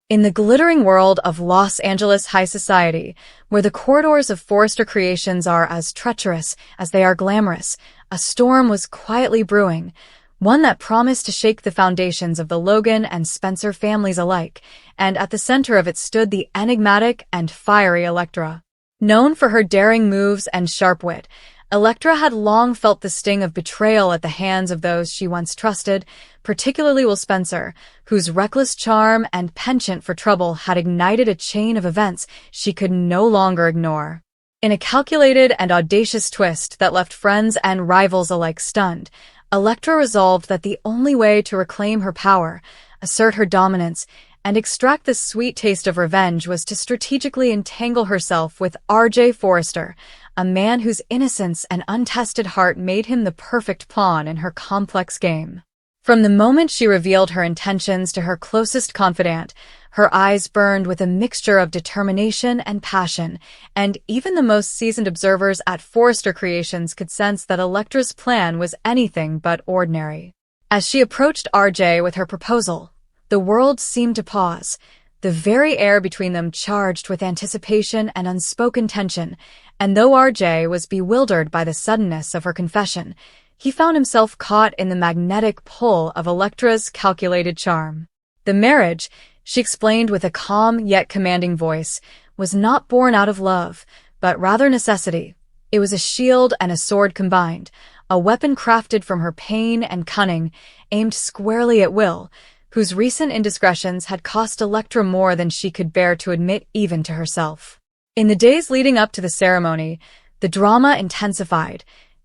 In the glittering world of Los Angeles high society, where the corridors of Forrester creations are as treacherous as they are glamorous, a storm was quietly brewing, one that promised to shake the foundations of the Logan and Spencer families alike, and at the center of it stood the enigmatic and fiery Electra. Known for her daring moves and sharp wit, Electra had long felt the sting of betrayal at the hands of those she once trusted, particularly Will Spencer, whose reckless charm and penchant for trouble had ignited a chain of events she could no longer ignore. In a calculated and audacious twist that left friends and rivals alike stunned, Electra resolved that the only way to reclaim her power, assert her dominance, and extract the sweet taste of revenge was to strategically entangle herself with R.J. Forrester, a man whose innocence and untested heart made him the perfect pawn in her complex game. From the moment she revealed her intentions to her closest confidant, her eyes burned with a mixture of determination and passion, and even the most seasoned observers at Forrester Creations could sense that Electra's plan was anything but ordinary. As she approached R.J. with her proposal, the world seemed to pause, the very air between them charged with anticipation and unspoken tension, and though R.J. was bewildered by the suddenness of her confession, he found himself caught in the magnetic pull of Electra's calculated charm. The marriage, she explained with a calm yet commanding voice, was not born out of love, but rather necessity. It was a shield and a sword combined, a weapon crafted from her pain and cunning, aimed squarely at Will, whose recent indiscretions had cost Electra more than she could bear to admit even to herself. In the days leading up to the ceremony, the drama intensified,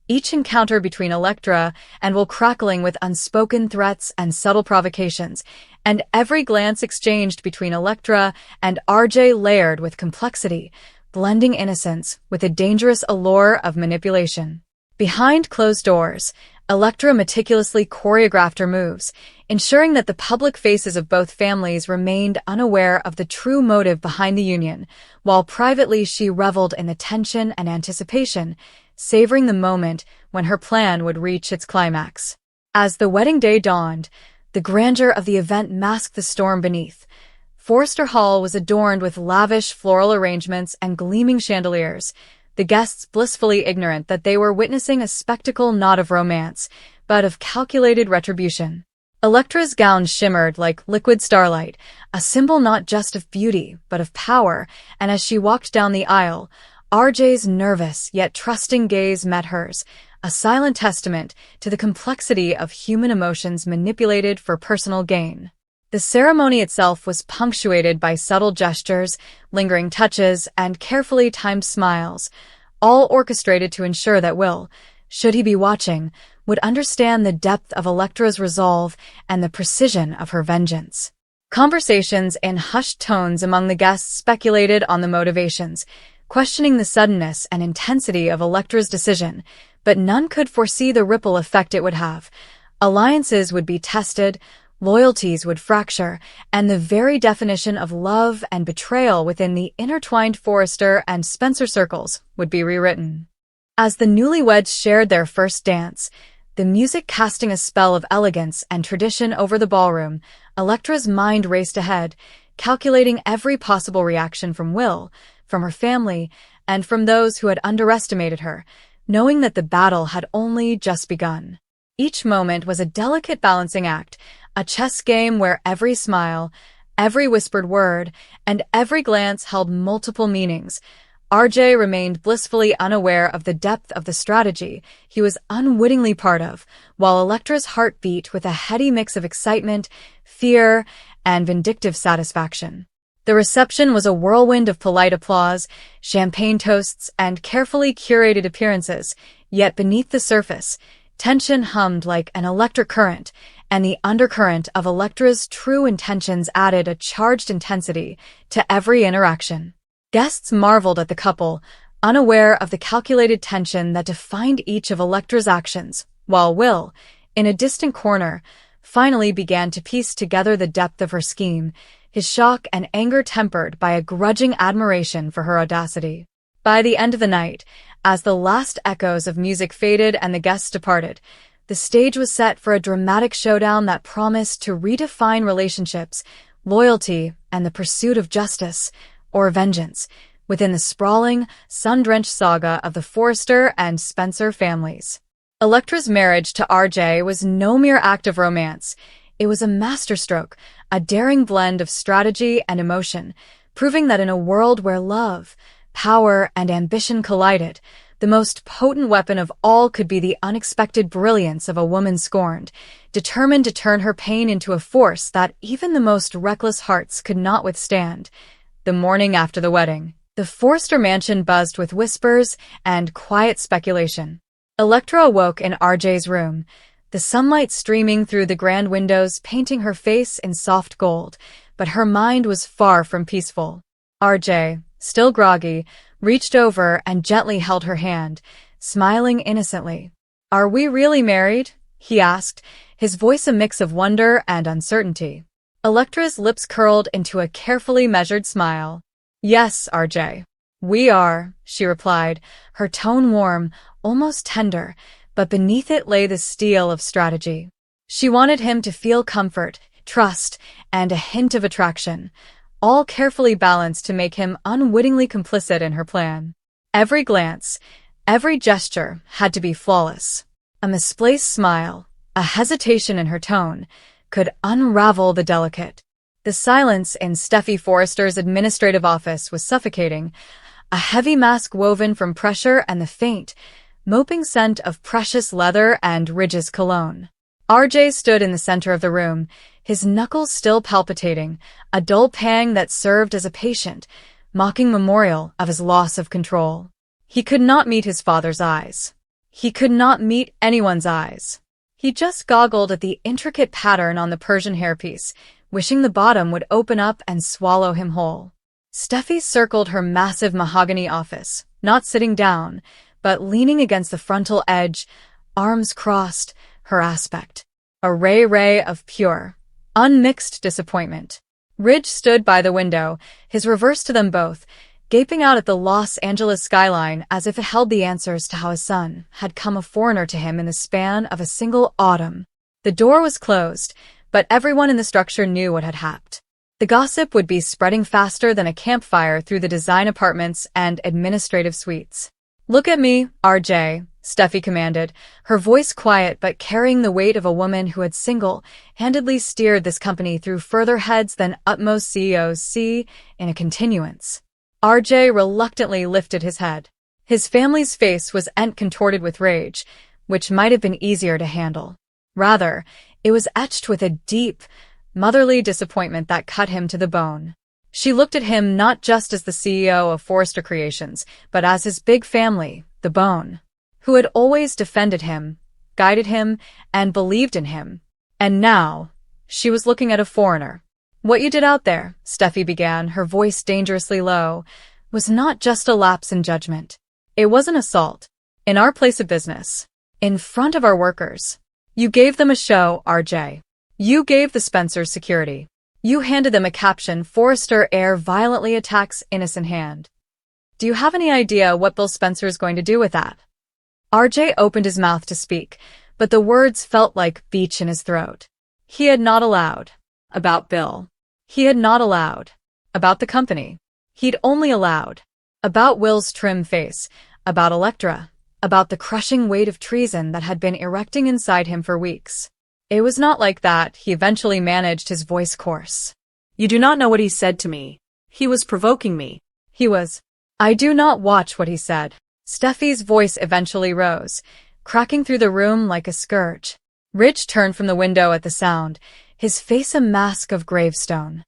each encounter between Electra and Will crackling with unspoken threats and subtle provocations, and every glance exchanged between Electra and R.J. layered with complexity, blending innocence with a dangerous allure of manipulation. Behind closed doors, Electra meticulously choreographed her moves, ensuring that the public faces of both families remained unaware of the true motive behind the union, while privately she reveled in the tension and anticipation, savoring the moment when her plan would reach its climax. As the wedding day dawned, the grandeur of the event masked the storm beneath. Forrester Hall was adorned with lavish floral arrangements and gleaming chandeliers, the guests blissfully ignorant that they were witnessing a spectacle not of romance, but of calculated retribution. Electra's gown shimmered like liquid starlight, a symbol not just of beauty, but of power, and as she walked down the aisle, R.J.'s nervous yet trusting gaze met hers, a silent testament to the complexity of human emotions manipulated for personal gain. The ceremony itself was punctuated by subtle gestures, lingering touches, and carefully timed smiles, all orchestrated to ensure that Will, should he be watching, would understand the depth of Electra's resolve and the precision of her vengeance. Conversations in hushed tones among the guests speculated on the motivations, questioning the suddenness and intensity of Electra's decision, but none could foresee the ripple effect it would have. Alliances would be tested, loyalties would fracture, and the very definition of love and betrayal within the intertwined Forrester and Spencer circles would be rewritten. As the newlyweds shared their first dance, the music casting a spell of elegance and tradition over the ballroom, Electra's mind raced ahead, calculating every possible reaction from Will, from her family, and from those who had underestimated her, knowing that the battle had only just begun. Each moment was a delicate balancing act, a chess game where every smile, every whispered word, and every glance held multiple meanings. R.J. remained blissfully unaware of the depth of the strategy he was unwittingly part of, while Electra's heart beat with a heady mix of excitement, fear, and vindictive satisfaction. The reception was a whirlwind of polite applause, champagne toasts, and carefully curated appearances, yet beneath the surface, tension hummed like an electric current, and the undercurrent of Electra's true intentions added a charged intensity to every interaction. Guests marveled at the couple, unaware of the calculated tension that defined each of Electra's actions, while Will, in a distant corner, finally began to piece together the depth of her scheme, his shock and anger tempered by a grudging admiration for her audacity. By the end of the night, as the last echoes of music faded and the guests departed, the stage was set for a dramatic showdown that promised to redefine relationships loyalty, and the pursuit of justice, or vengeance, within the sprawling, sun-drenched saga of the Forrester and Spencer families. Electra's marriage to RJ was no mere act of romance. It was a masterstroke, a daring blend of strategy and emotion, proving that in a world where love, power, and ambition collided, the most potent weapon of all could be the unexpected brilliance of a woman scorned, determined to turn her pain into a force that even the most reckless hearts could not withstand. The morning after the wedding, the Forrester mansion buzzed with whispers and quiet speculation. Electra awoke in RJ's room, the sunlight streaming through the grand windows painting her face in soft gold, but her mind was far from peaceful. RJ, still groggy, reached over and gently held her hand, smiling innocently. "Are we really married?" he asked, his voice a mix of wonder and uncertainty. Electra's lips curled into a carefully measured smile. "Yes, RJ. We are," she replied, her tone warm, almost tender, but beneath it lay the steel of strategy. She wanted him to feel comfort, trust, and a hint of attraction, all carefully balanced to make him unwittingly complicit in her plan. Every glance, every gesture had to be flawless. A misplaced smile, a hesitation in her tone, could unravel the delicate. The silence in Steffi Forrester's administrative office was suffocating, a heavy mask woven from pressure and the faint, moping scent of precious leather and Ridge's cologne. RJ stood in the center of the room, his knuckles still palpitating, a dull pang that served as a patient, mocking memorial of his loss of control. He could not meet his father's eyes. He could not meet anyone's eyes. He just goggled at the intricate pattern on the Persian hairpiece, wishing the bottom would open up and swallow him whole. Steffi circled her massive mahogany office, not sitting down, but leaning against the frontal edge, arms crossed, her aspect a ray of pure, unmixed disappointment. Ridge stood by the window, his reverse to them both, gaping out at the Los Angeles skyline as if it held the answers to how his son had come a foreigner to him in the span of a single autumn. The door was closed, but everyone in the structure knew what had happened. The gossip would be spreading faster than a campfire through the design apartments and administrative suites. "Look at me, RJ," Steffi commanded, her voice quiet but carrying the weight of a woman who had single-handedly steered this company through further heads than utmost CEOs see in a continuance. RJ reluctantly lifted his head. His family's face was contorted with rage, which might have been easier to handle. Rather, it was etched with a deep, motherly disappointment that cut him to the bone. She looked at him not just as the CEO of Forrester Creations, but as his big family, the Bone, who had always defended him, guided him, and believed in him. And now, she was looking at a foreigner. "What you did out there," Steffi began, her voice dangerously low, "was not just a lapse in judgment. It was an assault. In our place of business. In front of our workers. You gave them a show, RJ. You gave the Spencers security. You handed them a caption, 'Forrester heir violently attacks innocent hand.' Do you have any idea what Bill Spencer is going to do with that?" RJ opened his mouth to speak, but the words felt like beach in his throat. He had not allowed. About Bill. He had not allowed. About the company. He'd only allowed. About Will's trim face. About Electra. About the crushing weight of treason that had been erecting inside him for weeks. It was not like that, he eventually managed, his voice coarse. "You do not know what he said to me. He was provoking me. He was." "I do not watch what he said." Steffi's voice eventually rose, cracking through the room like a scourge. Ridge turned from the window at the sound, his face a mask of gravestone.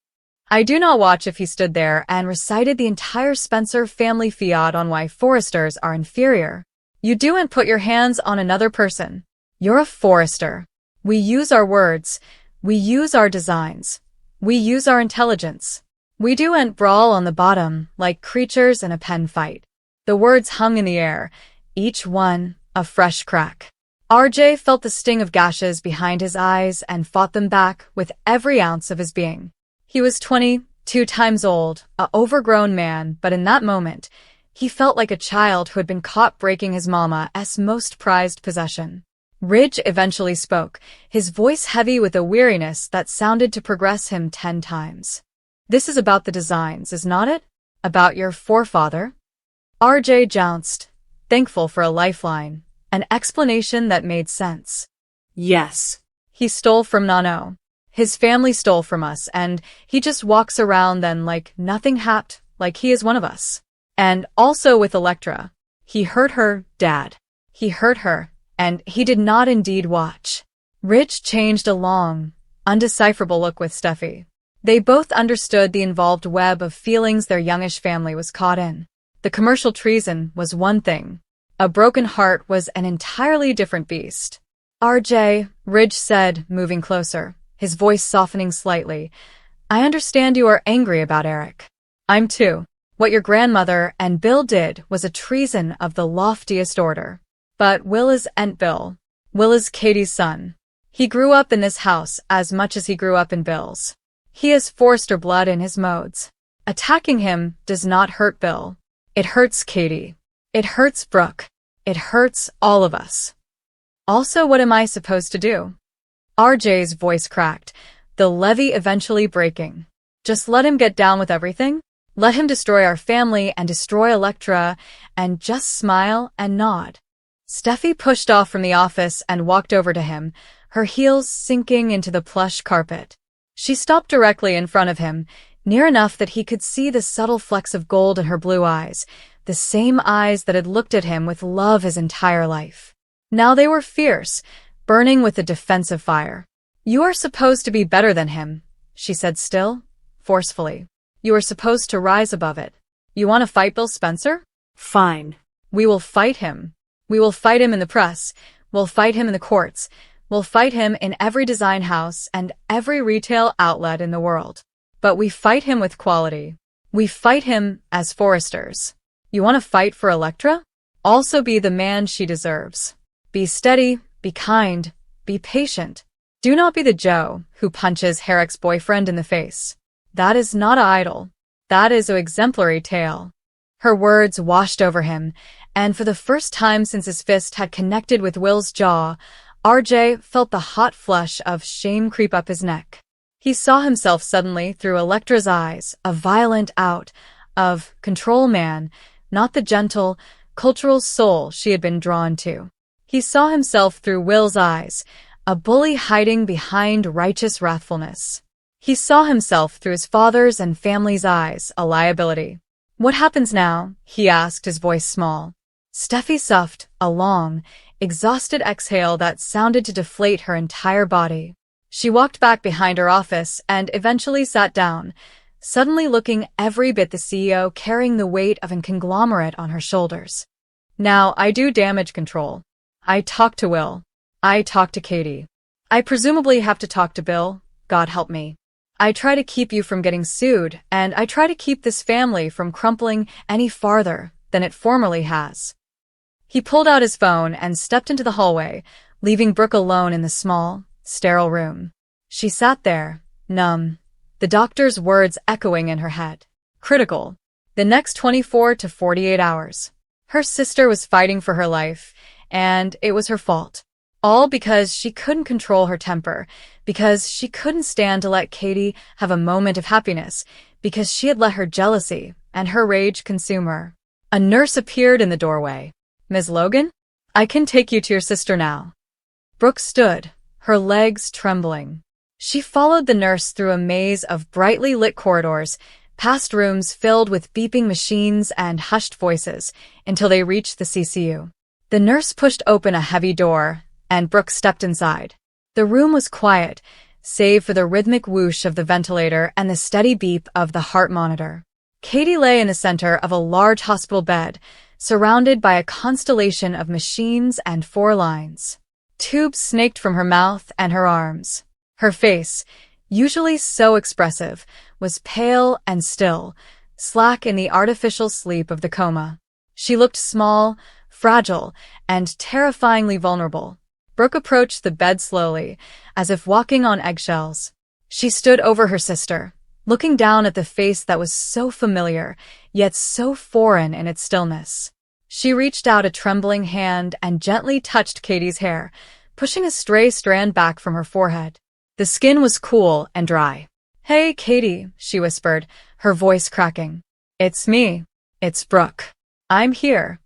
"I do not watch if he stood there and recited the entire Spencer family fiat on why Forresters are inferior. You do and put your hands on another person. You're a Forrester. We use our words. We use our designs. We use our intelligence. We do and brawl on the bottom like creatures in a pen fight." The words hung in the air, each one a fresh crack. RJ felt the sting of gashes behind his eyes and fought them back with every ounce of his being. He was 22 times old, a overgrown man, but in that moment, he felt like a child who had been caught breaking his mama's most prized possession. Ridge eventually spoke, his voice heavy with a weariness that sounded to progress him 10 times. This is about the designs, is not it? About your forefather? RJ jounced, thankful for a lifeline, an explanation that made sense. Yes. He stole from Nano. His family stole from us, and he just walks around then like nothing happened, like he is one of us. And also with Electra. He hurt her, Dad. He hurt her, and he did not indeed watch. Ridge changed a long, undecipherable look with Steffi. They both understood the involved web of feelings their youngish family was caught in. The commercial treason was one thing. A broken heart was an entirely different beast. RJ, Ridge said, moving closer, his voice softening slightly. I understand you are angry about Eric. I'm too. What your grandmother and Bill did was a treason of the loftiest order. But Will isn't Bill. Will is Katie's son. He grew up in this house as much as he grew up in Bill's. He has Forrester blood in his modes. Attacking him does not hurt Bill. It hurts Katie. It hurts Brooke. It hurts all of us. Also, what am I supposed to do? RJ's voice cracked, the levee eventually breaking. Just let him get down with everything? Let him destroy our family and destroy Electra, and just smile and nod. Steffi pushed off from the office and walked over to him, her heels sinking into the plush carpet. She stopped directly in front of him, near enough that he could see the subtle flecks of gold in her blue eyes, the same eyes that had looked at him with love his entire life. Now they were fierce, burning with a defensive fire. You are supposed to be better than him, she said still, forcefully. You are supposed to rise above it. You want to fight Bill Spencer? Fine. We will fight him. We will fight him in the press. We'll fight him in the courts. We'll fight him in every design house and every retail outlet in the world. But we fight him with quality. We fight him as Forresters. You want to fight for Electra? Also be the man she deserves. Be steady, be kind, be patient. Do not be the Joe who punches Herrick's boyfriend in the face. That is not an idol. That is an exemplary tale. Her words washed over him, and for the first time since his fist had connected with Will's jaw, RJ felt the hot flush of shame creep up his neck. He saw himself suddenly through Electra's eyes, a violent out of control man, not the gentle, cultural soul she had been drawn to. He saw himself through Will's eyes, a bully hiding behind righteous wrathfulness. He saw himself through his father's and family's eyes, a liability. What happens now? He asked, his voice small. Steffi suffed a long, exhausted exhale that sounded to deflate her entire body. She walked back behind her office and eventually sat down, suddenly looking every bit the CEO carrying the weight of a conglomerate on her shoulders. Now, I do damage control. I talk to Will. I talk to Katie. I presumably have to talk to Bill, God help me. I try to keep you from getting sued, and I try to keep this family from crumpling any farther than it formerly has. He pulled out his phone and stepped into the hallway, leaving Brooke alone in the small, sterile room. She sat there, numb, the doctor's words echoing in her head. Critical. The next 24 to 48 hours. Her sister was fighting for her life, and it was her fault. All because she couldn't control her temper, because she couldn't stand to let Katie have a moment of happiness, because she had let her jealousy and her rage consume her. A nurse appeared in the doorway. Ms. Logan? I can take you to your sister now. Brooke stood, her legs trembling. She followed the nurse through a maze of brightly lit corridors, past rooms filled with beeping machines and hushed voices, until they reached the CCU. The nurse pushed open a heavy door, and Brooke stepped inside. The room was quiet, save for the rhythmic whoosh of the ventilator and the steady beep of the heart monitor. Katie lay in the center of a large hospital bed, surrounded by a constellation of machines and 4 lines. Tubes snaked from her mouth and her arms. Her face, usually so expressive, was pale and still, slack in the artificial sleep of the coma. She looked small, fragile, and terrifyingly vulnerable. Brooke approached the bed slowly, as if walking on eggshells. She stood over her sister, looking down at the face that was so familiar, yet so foreign in its stillness. She reached out a trembling hand and gently touched Katie's hair, pushing a stray strand back from her forehead. The skin was cool and dry. "Hey, Katie," she whispered, her voice cracking. "It's me. It's Brooke. I'm here."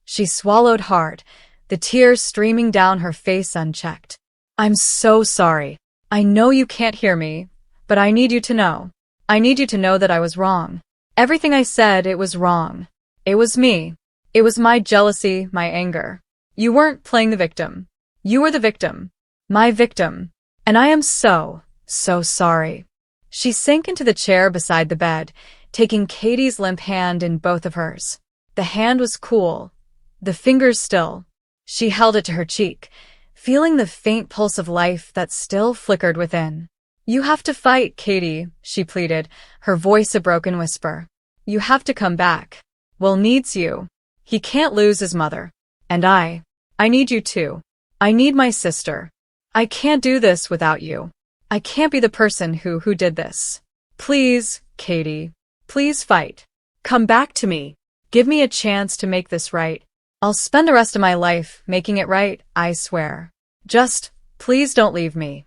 She swallowed hard, the tears streaming down her face unchecked. "I'm so sorry. I know you can't hear me, but I need you to know. I need you to know that I was wrong. Everything I said, it was wrong. It was me. It was my jealousy, my anger. You weren't playing the victim. You were the victim. My victim. And I am so sorry." She sank into the chair beside the bed, taking Katie's limp hand in both of hers. The hand was cool, the fingers still. She held it to her cheek, feeling the faint pulse of life that still flickered within. "You have to fight, Katie," she pleaded, her voice a broken whisper. "You have to come back. Will needs you. He can't lose his mother. And I need you too. I need my sister. I can't do this without you. I can't be the person who did this. Please, Katie. Please fight. Come back to me. Give me a chance to make this right. I'll spend the rest of my life making it right, I swear. Just, please don't leave me."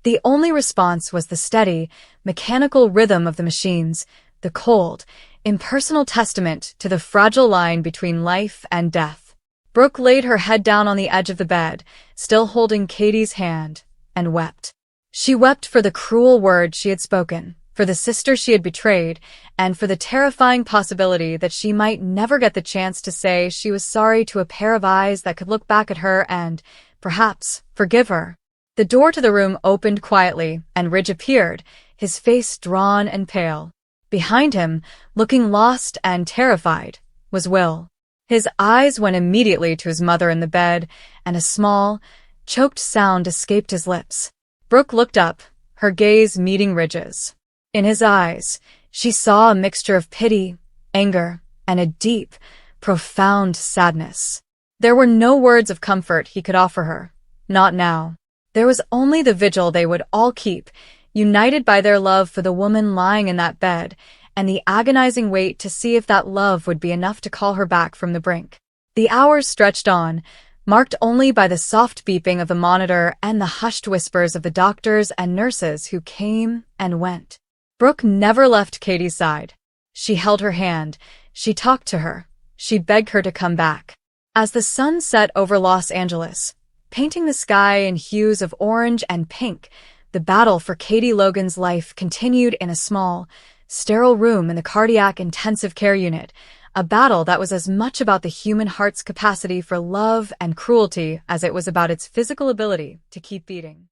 The only response was the steady, mechanical rhythm of the machines, the cold, impersonal testament to the fragile line between life and death. Brooke laid her head down on the edge of the bed, still holding Katie's hand, and wept. She wept for the cruel words she had spoken, for the sister she had betrayed, and for the terrifying possibility that she might never get the chance to say she was sorry to a pair of eyes that could look back at her and, perhaps, forgive her. The door to the room opened quietly, and Ridge appeared, his face drawn and pale. Behind him, looking lost and terrified, was Will. His eyes went immediately to his mother in the bed, and a small, choked sound escaped his lips. Brooke looked up, her gaze meeting Ridge's. In his eyes, she saw a mixture of pity, anger, and a deep, profound sadness. There were no words of comfort he could offer her, not now. There was only the vigil they would all keep, united by their love for the woman lying in that bed, and the agonizing wait to see if that love would be enough to call her back from the brink. The hours stretched on, marked only by the soft beeping of the monitor and the hushed whispers of the doctors and nurses who came and went. Brooke never left Katie's side. She held her hand, she talked to her, she begged her to come back. As the sun set over Los Angeles, painting the sky in hues of orange and pink, the battle for Katie Logan's life continued in a small, sterile room in the cardiac intensive care unit, a battle that was as much about the human heart's capacity for love and cruelty as it was about its physical ability to keep beating.